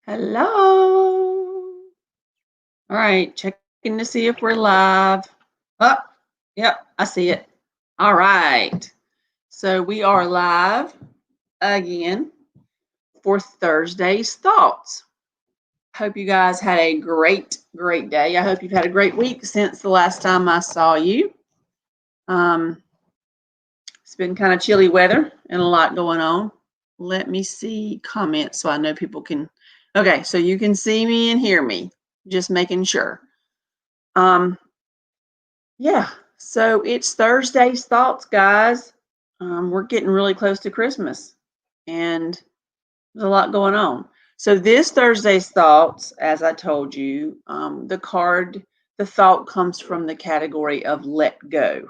Hello. All right, checking to see if we're live. Oh, yep, I see it. All right. So we are live again for Thursday's thoughts. Hope you guys had a great day. I hope you've had a great week since the last time I saw you. It's been kind of chilly weather and a lot going on. Let me see comments so I know people can. Okay, so you can see me and hear me. Just making sure. Yeah, so it's Thursday's thoughts, guys. We're getting really close to Christmas, and there's a lot going on. So this Thursday's thoughts, as I told you, the thought comes from the category of let go.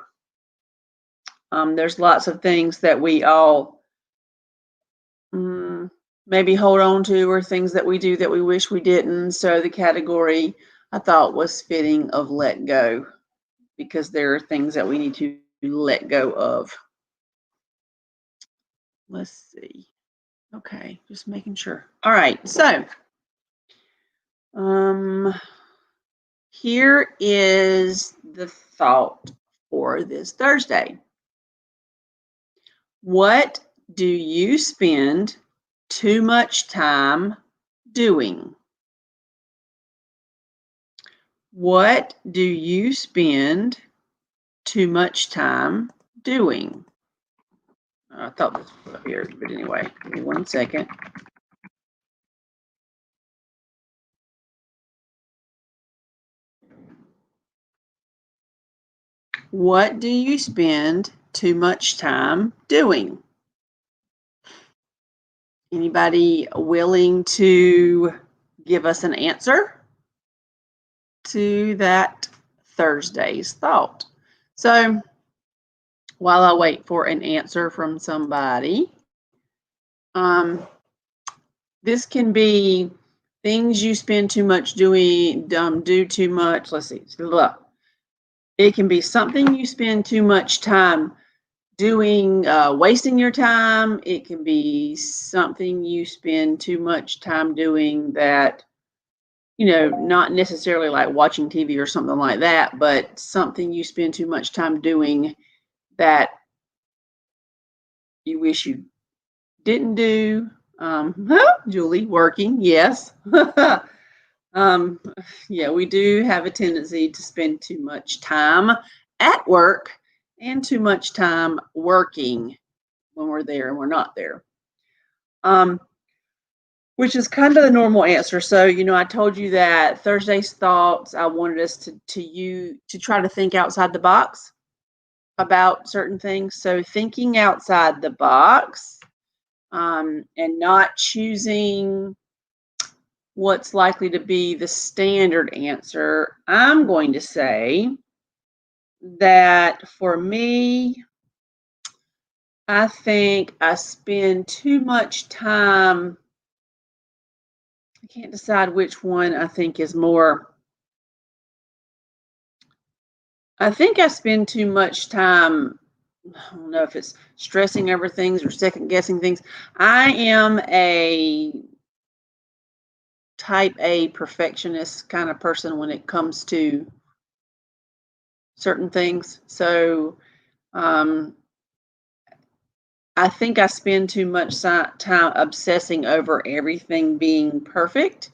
There's lots of things that we all maybe hold on to, or things that we do that we wish we didn't. So the category I thought was fitting of let go, because there are things that we need to let go of. Let's see. Okay, just making sure. All right, so here is the thought for this Thursday. What do you spend too much time doing? What do you spend too much time doing? I thought this was up here, but anyway, give me 1 second. What do you spend too much time doing? Anybody willing to give us an answer to that Thursday's thought? So while I wait for an answer from somebody, this can be things you spend too much doing, do too much. Let's see. Look, it can be something you spend too much time doing, wasting your time. It can be something you spend too much time doing that, not necessarily like watching TV or something like that, but something you spend too much time doing that you wish you didn't do. Julie, working, yes. Yeah, we do have a tendency to spend too much time at work and too much time working when we're there and we're not there. Which is kind of the normal answer. So, I told you that Thursday's thoughts, I wanted us to try to think outside the box about certain things. So thinking outside the box, and not choosing what's likely to be the standard answer, I'm going to say that for me, I think I spend too much time. I can't decide which one I think is more. I think I spend too much time. I don't know if it's stressing over things or second guessing things. I am a type A perfectionist kind of person when it comes to certain things. So I think I spend too much time obsessing over everything being perfect.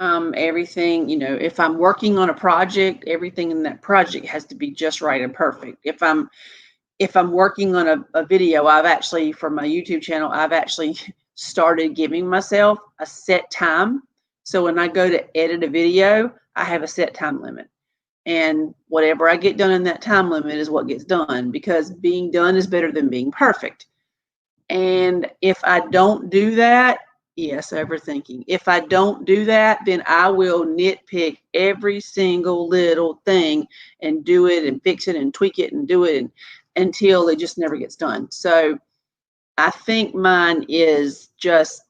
Everything, if I'm working on a project, everything in that project has to be just right and perfect. If I'm working on a video, for my YouTube channel, I've actually started giving myself a set time. So when I go to edit a video, I have a set time limit. And whatever I get done in that time limit is what gets done, because being done is better than being perfect. And if I don't do that, yes, overthinking. If I don't do that, then I will nitpick every single little thing and do it and fix it and tweak it and do it until it just never gets done. So I think mine is just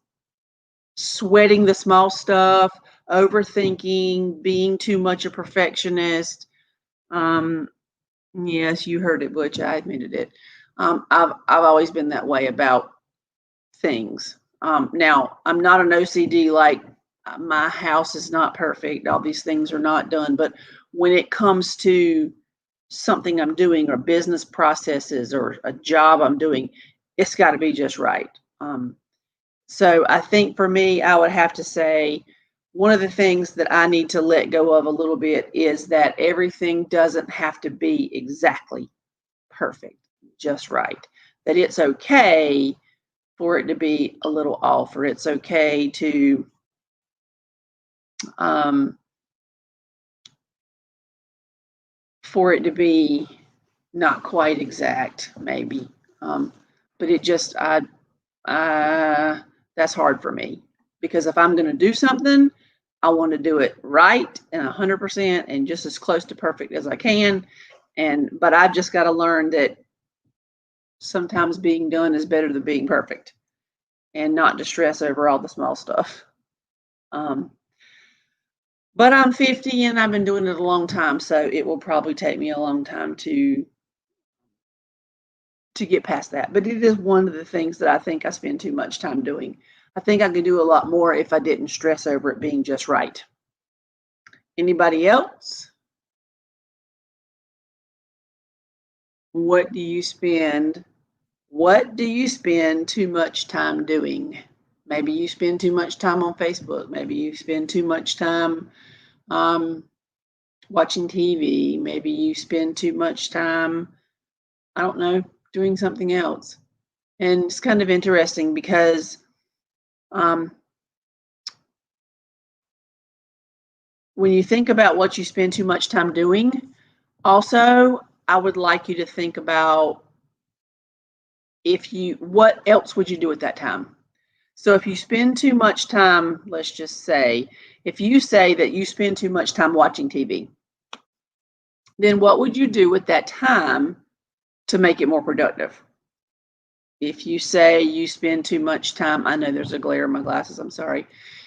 sweating the small stuff, overthinking, being too much a perfectionist. Yes, you heard it, Butch. I admitted it. I've always been that way about things. Now, I'm not an OCD like my house is not perfect. All these things are not done. But when it comes to something I'm doing or business processes or a job I'm doing, it's got to be just right. So I think for me, I would have to say one of the things that I need to let go of a little bit is that everything doesn't have to be exactly perfect, just right. That it's okay for it to be a little off, or it's okay to um, for it to be not quite exact, maybe. But it just, that's hard for me because if I'm going to do something, I want to do it right and 100% and just as close to perfect as I can. But I've just got to learn that sometimes being done is better than being perfect, and not to stress over all the small stuff. But I'm 50 and I've been doing it a long time, so it will probably take me a long time to get past that. But it is one of the things that I think I spend too much time doing. I think I could do a lot more if I didn't stress over it being just right. Anybody else? What do you spend too much time doing? Maybe you spend too much time on Facebook. Maybe you spend too much time watching TV. Maybe you spend too much time, I don't know, doing something else. And it's kind of interesting because when you think about what you spend too much time doing, also, I would like you to think about what else would you do at that time? So if you spend too much time, let's just say, if you say that you spend too much time watching TV, then what would you do with that time to make it more productive? If you say you spend too much time, I know there's a glare in my glasses, I'm sorry.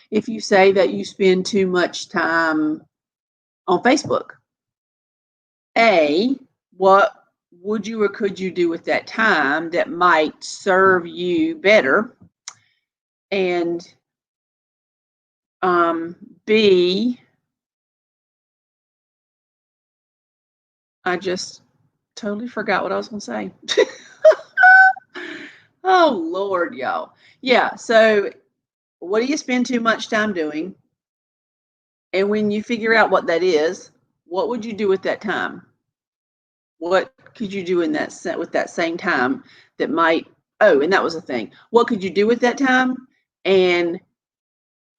If you say that you spend too much time on Facebook, what would you or could you do with that time that might serve you better? And B, I just totally forgot what I was going to say. Oh, Lord, y'all. Yeah, so what do you spend too much time doing? And when you figure out what that is, what would you do with that time? What could you do in that set with that same time that might, oh, and that was the thing. What could you do with that time? And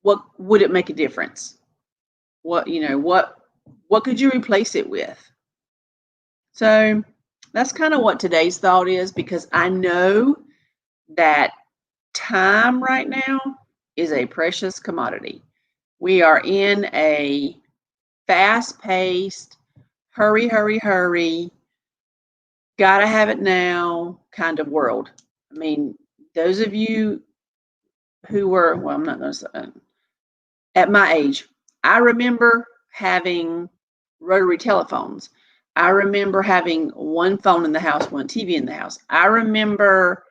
what would it make a difference? What could you replace it with? So that's kind of what today's thought is, because I know that time right now is a precious commodity. We are in a fast-paced, hurry, hurry, hurry, gotta have it now kind of world. I mean, those of you who were, well, I'm not going to say, at my age, I remember having rotary telephones. I remember having one phone in the house, one TV in the house. I remember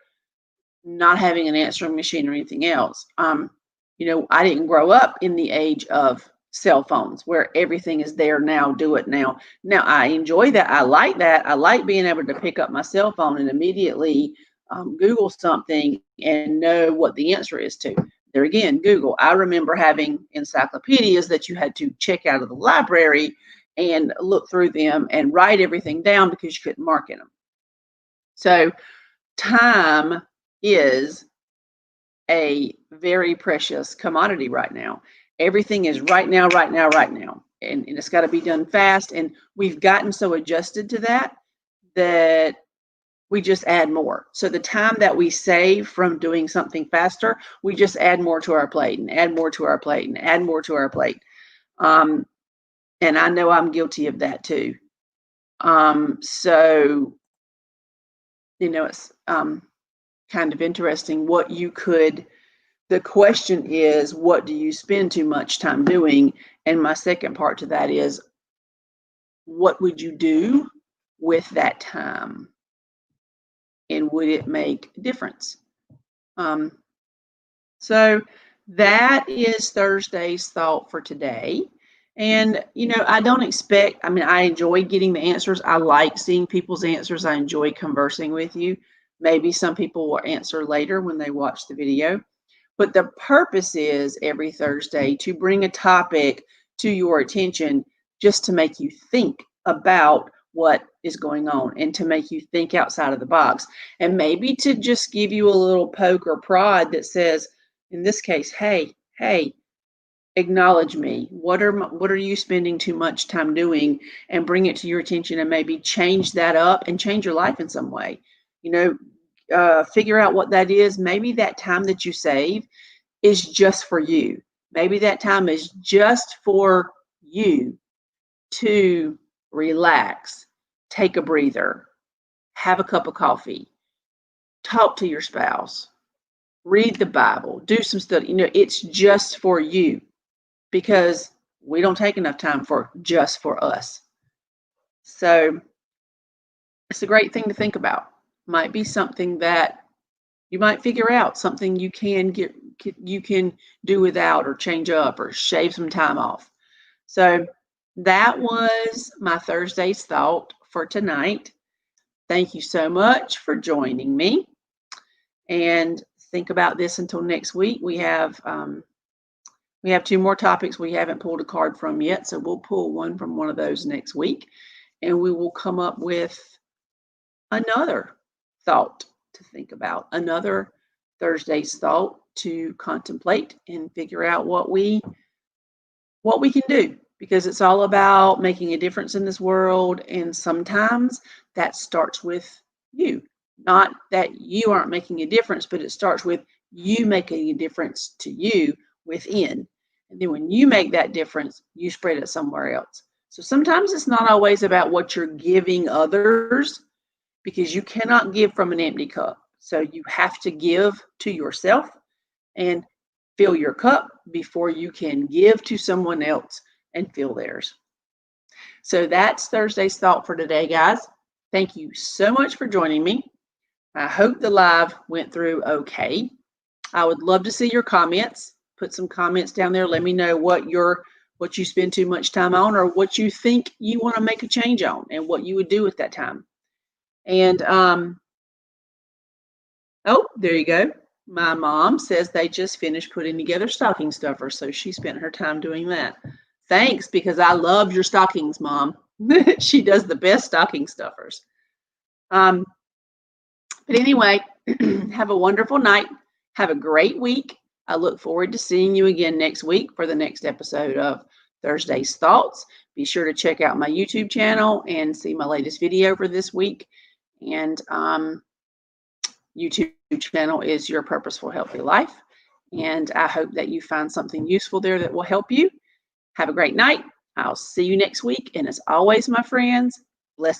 not having an answering machine or anything else. I didn't grow up in the age of cell phones where everything is there now, do it now. Now, I enjoy that. I like that. I like being able to pick up my cell phone and immediately Google something and know what the answer is to. There again, Google. I remember having encyclopedias that you had to check out of the library and look through them and write everything down because you couldn't mark in them. So time is a very precious commodity right now. Everything is right now, right now, right now. And it's got to be done fast. And we've gotten so adjusted to that we just add more. So the time that we save from doing something faster, we just add more to our plate and add more to our plate and add more to our plate. And I know I'm guilty of that too. So, it's kind of interesting what you could. The question is, what do you spend too much time doing? And my second part to that is, what would you do with that time? And would it make a difference? So that is Thursday's thought for today. And, I don't expect, I enjoy getting the answers. I like seeing people's answers. I enjoy conversing with you. Maybe some people will answer later when they watch the video. But the purpose is every Thursday to bring a topic to your attention just to make you think about what is going on and to make you think outside of the box. And maybe to just give you a little poke or prod that says, in this case, hey, acknowledge me. What are you spending too much time doing? And bring it to your attention and maybe change that up and change your life in some way. Figure out what that is. Maybe that time that you save is just for you. Maybe that time is just for you to relax, take a breather, have a cup of coffee, talk to your spouse, read the Bible, do some study. It's just for you because we don't take enough time for just for us. So it's a great thing to think about. Might be something that you might figure out, something you can do without or change up or shave some time off. So that was my Thursday's thought for tonight. Thank you so much for joining me. And think about this until next week. We have 2 more topics we haven't pulled a card from yet, so we'll pull one from one of those next week, and we will come up with another thought to think about, another Thursday's thought to contemplate and figure out what we can do, because it's all about making a difference in this world, and sometimes that starts with you. Not that you aren't making a difference, but it starts with you making a difference to you within. And then when you make that difference, you spread it somewhere else. So sometimes it's not always about what you're giving others, because you cannot give from an empty cup. So you have to give to yourself and fill your cup before you can give to someone else and fill theirs. So that's Thursday's thought for today, guys. Thank you so much for joining me. I hope the live went through okay. I would love to see your comments. Put some comments down there. Let me know what you spend too much time on, or what you think you want to make a change on, and what you would do at that time. And oh, there you go. My mom says they just finished putting together stocking stuffers, so she spent her time doing that. Thanks, because I love your stockings, Mom. She does the best stocking stuffers. But anyway, have a wonderful night. Have a great week. I look forward to seeing you again next week for the next episode of Thursday's Thoughts. Be sure to check out my YouTube channel and see my latest video for this week. And YouTube channel is Your Purposeful Healthy Life. And I hope that you find something useful there that will help you. Have a great night. I'll see you next week. And as always, my friends, blessings.